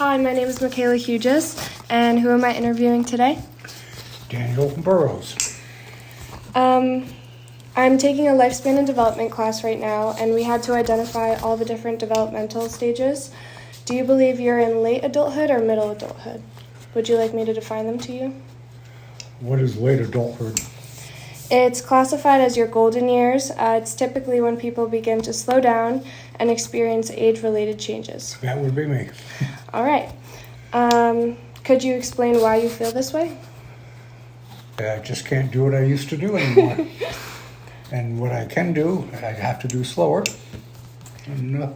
Hi, my name is Michaela Hughes, and who am I interviewing today? Daniel Burrows. I'm taking a lifespan and development class right now, and we had to identify all the different developmental stages. Do you believe you're in late adulthood or middle adulthood? Would you like me to define them to you? What is late adulthood? It's classified as your golden years. It's typically when people begin to slow down and experience age-related changes. That would be me. All right. Could you explain why you feel this way? I just can't do what I used to do anymore. And what I can do, I have to do slower. And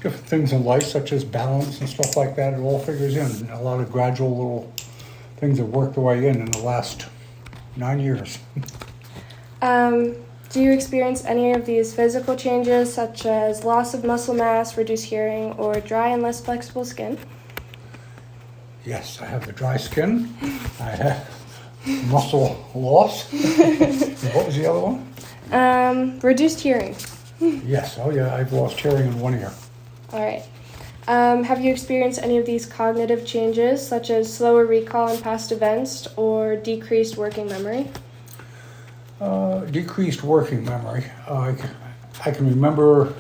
different things in life, such as balance and stuff like that, it all figures in. A lot of gradual little things have worked their way in the last 9 years. Do you experience any of these physical changes, such as loss of muscle mass, reduced hearing, or dry and less flexible skin? Yes, I have the dry skin. I have muscle loss. What was the other one? Reduced hearing. Yes, oh yeah, I've lost hearing in one ear. All right. Have you experienced any of these cognitive changes, such as slower recall in past events or decreased working memory? Decreased working memory. I can remember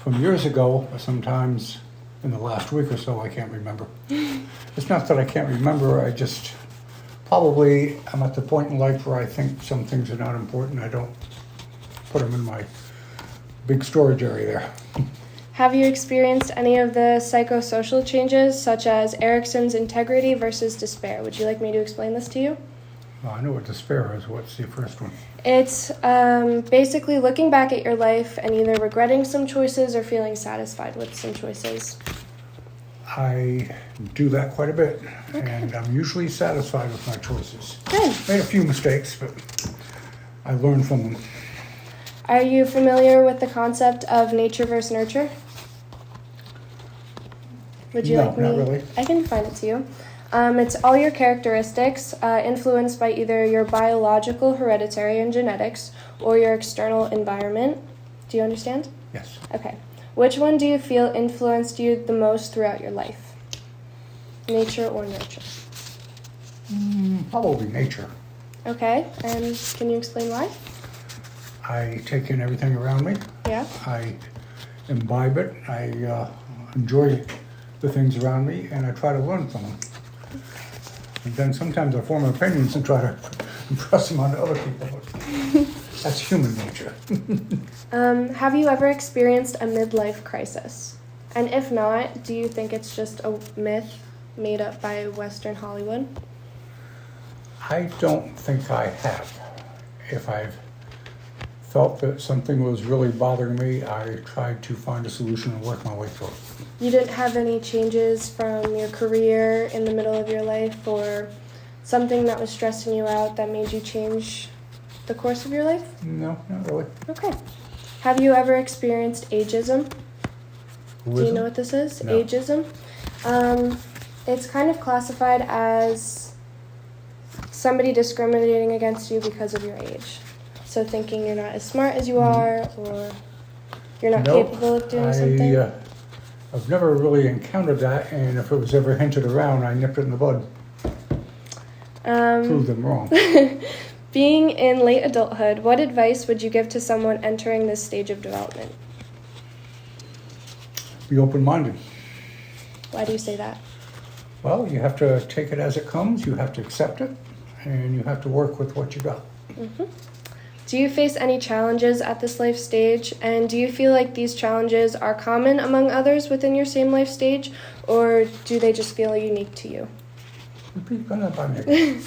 from years ago, but sometimes in the last week or so I can't remember. It's not that I can't remember, I just probably I'm at the point in life where I think some things are not important. I don't put them in my big storage area there. Have you experienced any of the psychosocial changes, such as Erickson's integrity versus despair? Would you like me to explain this to you? Well, I know what despair is. What's the first one? It's basically looking back at your life and either regretting some choices or feeling satisfied with some choices. I do that quite a bit, and I'm usually satisfied with my choices. Good. Made a few mistakes, but I learned from them. Are you familiar with the concept of nature versus nurture? Would you No, like me? not really. I can define it to you. It's all your characteristics influenced by either your biological, hereditary, and genetics, or your external environment. Do you understand? Yes. Okay. Which one do you feel influenced you the most throughout your life? Nature or nurture? Probably nature. Okay. And can you explain why? I take in everything around me. Yeah. I imbibe it. I enjoy the things around me, and I try to learn from them. And then sometimes I form opinions and try to impress them on other people. But that's human nature. Have you ever experienced a midlife crisis? And if not, do you think it's just a myth made up by Western Hollywood? I don't think I have. If I've felt that something was really bothering me, I tried to find a solution and work my way through it. You didn't have any changes from your career in the middle of your life or something that was stressing you out that made you change the course of your life? No, not really. Okay. Have you ever experienced ageism? Who Do you is know it? what this is? No. Ageism? It's kind of classified as somebody discriminating against you because of your age. So thinking you're not as smart as you are, or you're not Nope. capable of doing something. I've never really encountered that, and if it was ever hinted around, I nipped it in the bud. Prove them wrong. Being in late adulthood, what advice would you give to someone entering this stage of development? Be open-minded. Why do you say that? Well, you have to take it as it comes, you have to accept it, and you have to work with what you got. Do you face any challenges at this life stage, and do you feel like these challenges are common among others within your same life stage, or do they just feel unique to you? Repeat that by me.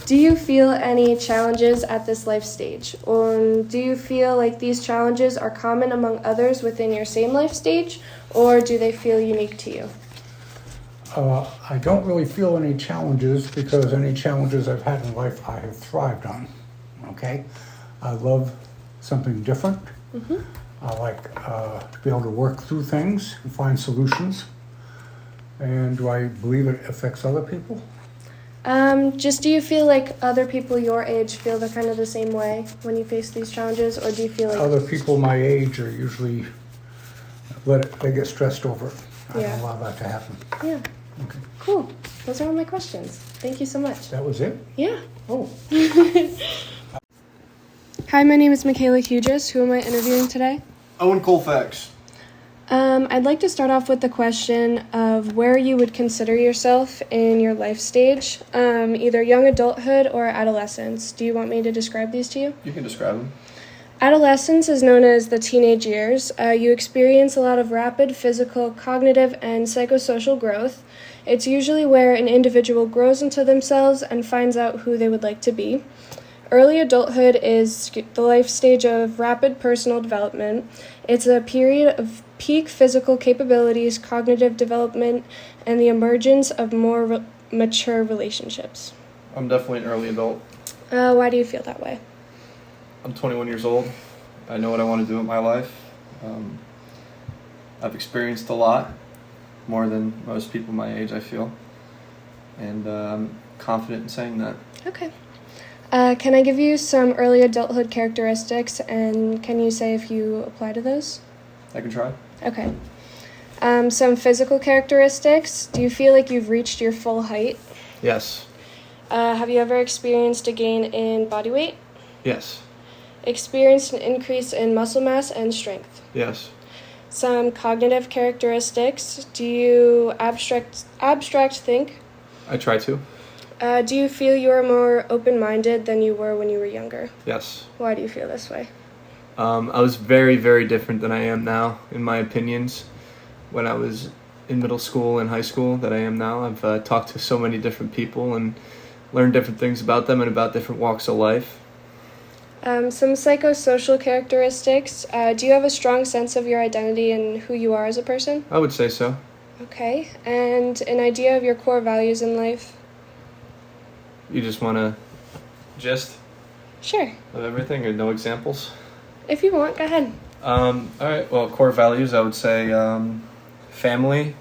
Do you feel any challenges at this life stage, or do you feel like these challenges are common among others within your same life stage, or do they feel unique to you? I don't really feel any challenges because any challenges I've had in life I have thrived on. Okay? I love something different. I like to be able to work through things and find solutions. And do I believe it affects other people? Just do you feel like other people your age feel the kind of the same way when you face these challenges, or do you feel like Other people my age are usually they get stressed over it. I Yeah. don't allow that to happen. Yeah. Okay. Cool. Those are all my questions. Thank you so much. That was it? Yeah. Oh, Hi, my name is Michaela Hughes. Who am I interviewing today? Owen Colfax. I'd like to start off with the question of where you would consider yourself in your life stage, either young adulthood or adolescence. Do you want me to describe these to you? You can describe him. Adolescence is known as the teenage years. You experience a lot of rapid physical, cognitive, and psychosocial growth. It's usually where an individual grows into themselves and finds out who they would like to be. Early adulthood is the life stage of rapid personal development. It's a period of peak physical capabilities, cognitive development, and the emergence of more mature relationships. I'm definitely an early adult. Why do you feel that way? I'm 21 years old. I know what I want to do with my life. I've experienced a lot, more than most people my age, I feel. And I'm confident in saying that. Okay. Can I give you some early adulthood characteristics, and can you say if you apply to those? I can try. Okay. Some physical characteristics. Do you feel like you've reached your full height? Yes. Have you ever experienced a gain in body weight? Yes. Experienced an increase in muscle mass and strength? Yes. Some cognitive characteristics. Do you abstract think? I try to. Do you feel you are more open-minded than you were when you were younger? Yes. Why do you feel this way? I was very, very different than I am now, in my opinions, when I was in middle school and high school that I am now. I've talked to so many different people and learned different things about them and about different walks of life. Some psychosocial characteristics. Do you have a strong sense of your identity and who you are as a person? I would say so. Okay. And an idea of your core values in life? You just want to gist Sure. of everything or no examples? If you want, go ahead. All right. Well, core values, I would say family,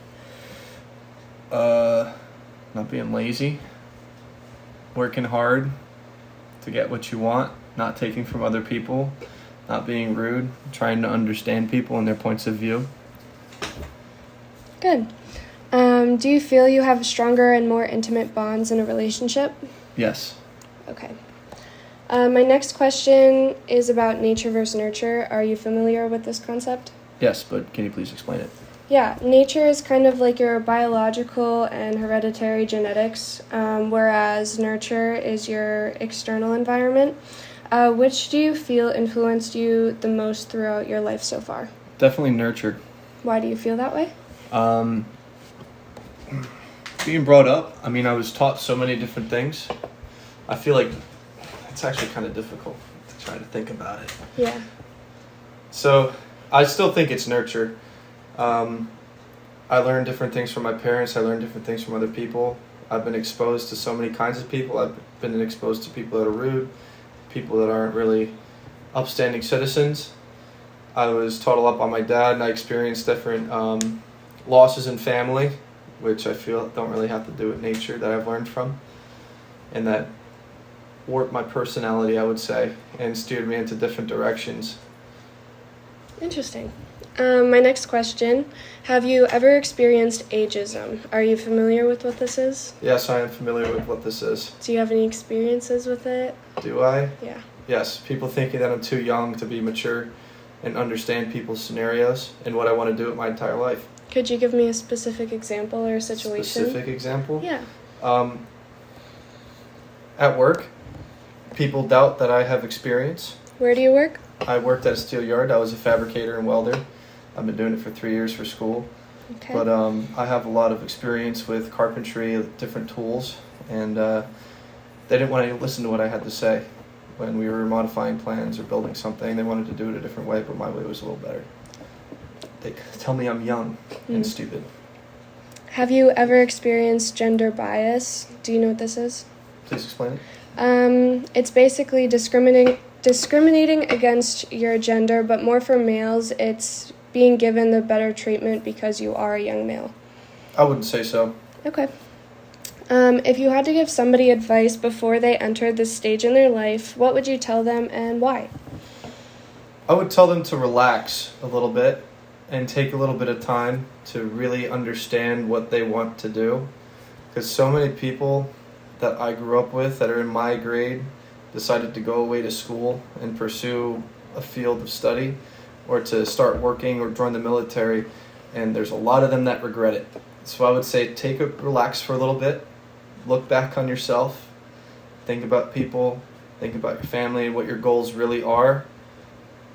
not being lazy, working hard to get what you want, not taking from other people, not being rude, trying to understand people and their points of view. Good. Do you feel you have stronger and more intimate bonds in a relationship? Yes. Okay. My next question is about nature versus nurture. Are you familiar with this concept? Yes, but can you please explain it? Yeah, nature is kind of like your biological and hereditary genetics, whereas nurture is your external environment. Which do you feel influenced you the most throughout your life so far? Definitely nurtured. Why do you feel that way? Being brought up, I mean, I was taught so many different things. I feel like it's actually kind of difficult to try to think about it. Yeah. So I still think it's nurture. I learned different things from my parents. I learned different things from other people. I've been exposed to so many kinds of people. I've been exposed to people that are rude, people that aren't really upstanding citizens. I was taught a lot by my dad, and I experienced different losses in family, which I feel don't really have to do with nature, that I've learned from, and that warped my personality, I would say, and steered me into different directions. Interesting. My next question, have you ever experienced ageism? Are you familiar with what this is? Yes, I am familiar with what this is. Do you have any experiences with it? Do I? Yeah. Yes, people thinking that I'm too young to be mature and understand people's scenarios and what I want to do with my entire life. Could you give me a specific example or situation? Specific example? Yeah. At work, people doubt that I have experience. Where do you work? I worked at a steel yard. I was a fabricator and welder. I've been doing it for 3 years for school. Okay. But I have a lot of experience with carpentry, different tools, and they didn't want to listen to what I had to say when we were modifying plans or building something. They wanted to do it a different way, but my way was a little better. They tell me I'm young and stupid. Have you ever experienced gender bias? Do you know what this is? Please explain it. It's basically discriminating against your gender, but more for males, it's being given the better treatment because you are a young male. I wouldn't say so. Okay. If you had to give somebody advice before they entered this stage in their life, what would you tell them and why? I would tell them to relax a little bit and take a little bit of time to really understand what they want to do. Because so many people that I grew up with that are in my grade decided to go away to school and pursue a field of study or to start working or join the military, and there's a lot of them that regret it. So I would say relax for a little bit, look back on yourself, think about people, think about your family and what your goals really are.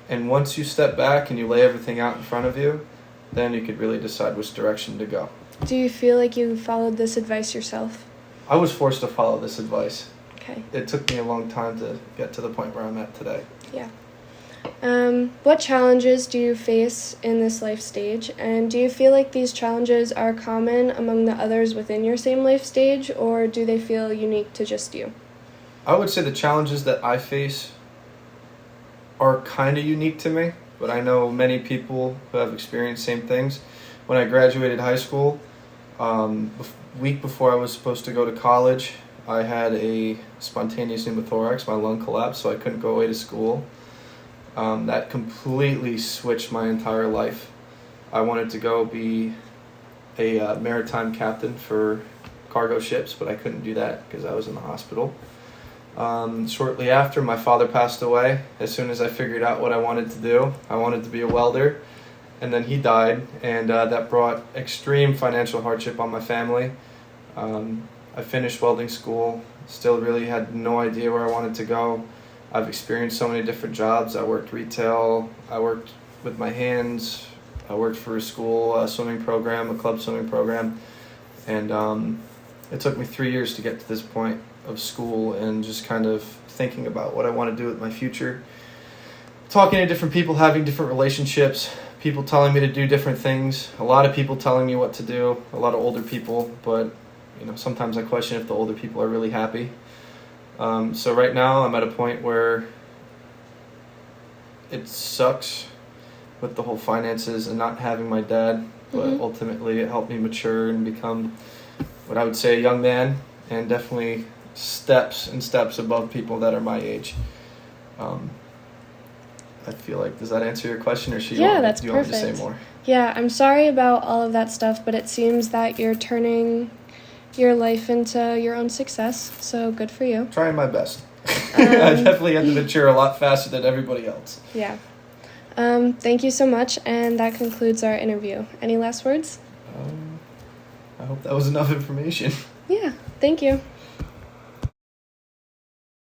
And once you step back and you lay everything out in front of you, then you could really decide which direction to go. Do you feel like you followed this advice yourself? I was forced to follow this advice. Okay. It took me a long time to get to the point where I'm at today. Yeah. What challenges do you face in this life stage, and do you feel like these challenges are common among the others within your same life stage, or do they feel unique to just you? I would say the challenges that I face are kind of unique to me, but I know many people who have experienced same things. When I graduated high school, week before I was supposed to go to college, I had a spontaneous pneumothorax. My lung collapsed, so I couldn't go away to school. That completely switched my entire life. I wanted to go be a maritime captain for cargo ships, but I couldn't do that because I was in the hospital. Shortly after, my father passed away. As soon as I figured out what I wanted to do, I wanted to be a welder, and then he died, and that brought extreme financial hardship on my family. I finished welding school, still really had no idea where I wanted to go. I've experienced so many different jobs. I worked retail, I worked with my hands, I worked for a school, a swimming program, a club swimming program, and it took me 3 years to get to this point of school and just kind of thinking about what I want to do with my future. Talking to different people, having different relationships, people telling me to do different things, a lot of people telling me what to do, a lot of older people, but sometimes I question if the older people are really happy. So right now I'm at a point where it sucks with the whole finances and not having my dad, but ultimately it helped me mature and become what I would say a young man, and definitely steps and steps above people that are my age. I feel like, does that answer your question, or do you want me to say more? Yeah, I'm sorry about all of that stuff, but it seems that you're turning your life into your own success, so good for you. Trying my best. I definitely had to mature a lot faster than everybody else. Yeah. Thank you so much, and that concludes our interview. Any last words? I hope that was enough information. Yeah, thank you.